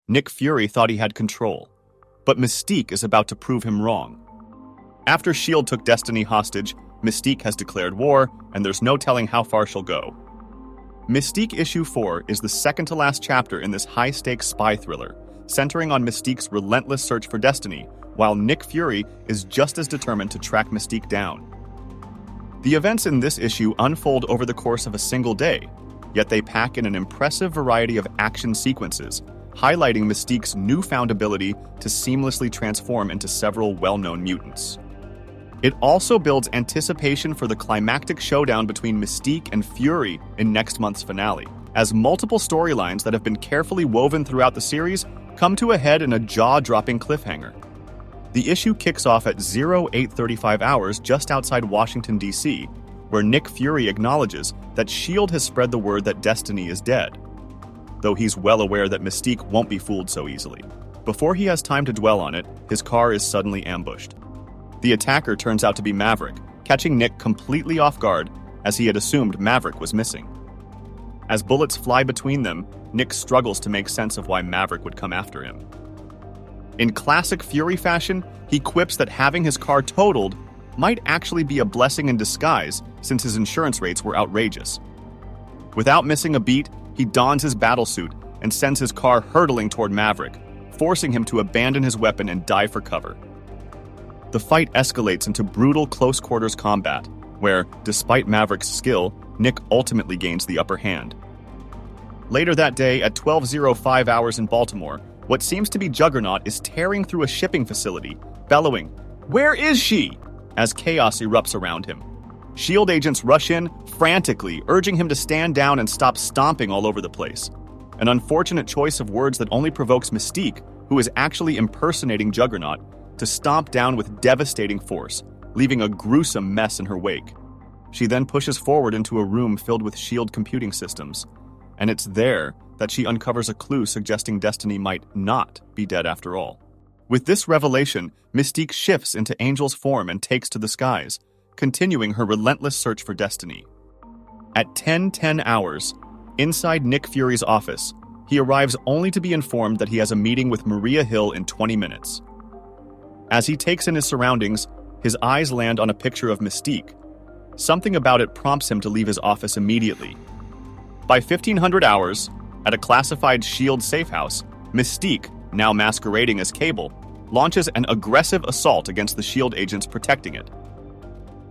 Nick Fury thought he had control, but Mystique is about to prove him wrong. After S.H.I.E.L.D. took Destiny hostage, Mystique has declared war, and there's no telling how far she'll go. Mystique Issue 4 is the second-to-last chapter in this high-stakes spy thriller, centering on Mystique's relentless search for Destiny, while Nick Fury is just as determined to track Mystique down. The events in this issue unfold over the course of a single day, yet they pack in an impressive variety of action sequences, highlighting Mystique's newfound ability to seamlessly transform into several well-known mutants. It also builds anticipation for the climactic showdown between Mystique and Fury in next month's finale, as multiple storylines that have been carefully woven throughout the series come to a head in a jaw-dropping cliffhanger. The issue kicks off at 0835 hours just outside Washington, D.C., where Nick Fury acknowledges that S.H.I.E.L.D. has spread the word that Destiny is dead, though he's well aware that Mystique won't be fooled so easily. Before he has time to dwell on it, his car is suddenly ambushed. The attacker turns out to be Maverick, catching Nick completely off guard as he had assumed Maverick was missing. As bullets fly between them, Nick struggles to make sense of why Maverick would come after him. In classic Fury fashion, he quips that having his car totaled might actually be a blessing in disguise since his insurance rates were outrageous. Without missing a beat, he dons his battlesuit and sends his car hurtling toward Maverick, forcing him to abandon his weapon and dive for cover. The fight escalates into brutal close-quarters combat, where, despite Maverick's skill, Nick ultimately gains the upper hand. Later that day, at 12:05 hours in Baltimore, what seems to be Juggernaut is tearing through a shipping facility, bellowing, "Where is she?" as chaos erupts around him. S.H.I.E.L.D. agents rush in, frantically, urging him to stand down and stop stomping all over the place. An unfortunate choice of words that only provokes Mystique, who is actually impersonating Juggernaut, to stomp down with devastating force, leaving a gruesome mess in her wake. She then pushes forward into a room filled with S.H.I.E.L.D. computing systems, and it's there that she uncovers a clue suggesting Destiny might not be dead after all. With this revelation, Mystique shifts into Angel's form and takes to the skies, continuing her relentless search for Destiny. At 10:10 hours, inside Nick Fury's office, he arrives only to be informed that he has a meeting with Maria Hill in 20 minutes. As he takes in his surroundings, his eyes land on a picture of Mystique. Something about it prompts him to leave his office immediately. By 1500 hours, at a classified S.H.I.E.L.D. safe house, Mystique, now masquerading as Cable, launches an aggressive assault against the S.H.I.E.L.D. agents protecting it.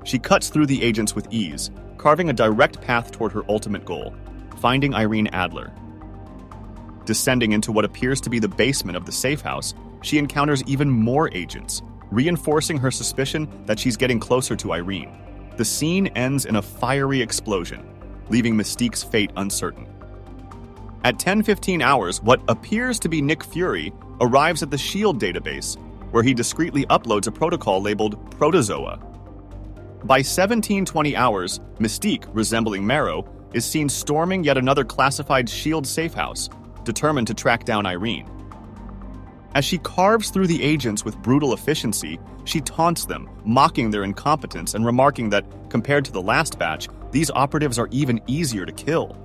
She cuts through the agents with ease, carving a direct path toward her ultimate goal, finding Irene Adler. Descending into what appears to be the basement of the safe house, she encounters even more agents, reinforcing her suspicion that she's getting closer to Irene. The scene ends in a fiery explosion, leaving Mystique's fate uncertain. At 10:15 hours, what appears to be Nick Fury arrives at the S.H.I.E.L.D. database, where he discreetly uploads a protocol labeled Protozoa. By 17:20 hours, Mystique, resembling Marrow, is seen storming yet another classified S.H.I.E.L.D. safe house, determined to track down Irene. As she carves through the agents with brutal efficiency, she taunts them, mocking their incompetence and remarking that, compared to the last batch, these operatives are even easier to kill.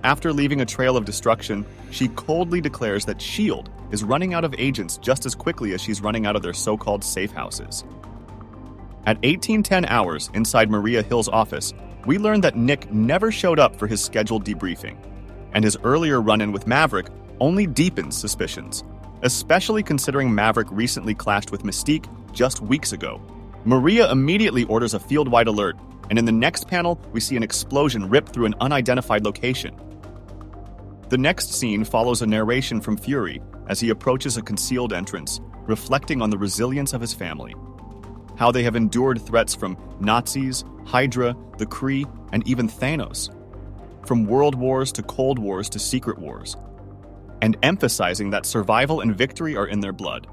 After leaving a trail of destruction, she coldly declares that S.H.I.E.L.D. is running out of agents just as quickly as she's running out of their so-called safe houses. At 18:10 hours inside Maria Hill's office, we learn that Nick never showed up for his scheduled debriefing, and his earlier run-in with Maverick only deepens suspicions, especially considering Maverick recently clashed with Mystique just weeks ago. Maria immediately orders a field-wide alert, and in the next panel, we see an explosion rip through an unidentified location. The next scene follows a narration from Fury as he approaches a concealed entrance, reflecting on the resilience of his family. How they have endured threats from Nazis, Hydra, the Kree, and even Thanos. From world wars to cold wars to secret wars. And emphasizing that survival and victory are in their blood.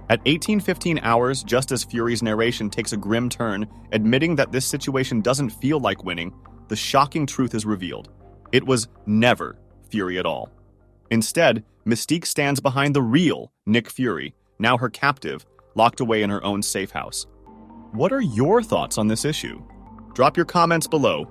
At 18:15 hours, just as Fury's narration takes a grim turn, admitting that this situation doesn't feel like winning, the shocking truth is revealed. It was never Fury at all. Instead, Mystique stands behind the real Nick Fury, now her captive, locked away in her own safe house. What are your thoughts on this issue? Drop your comments below.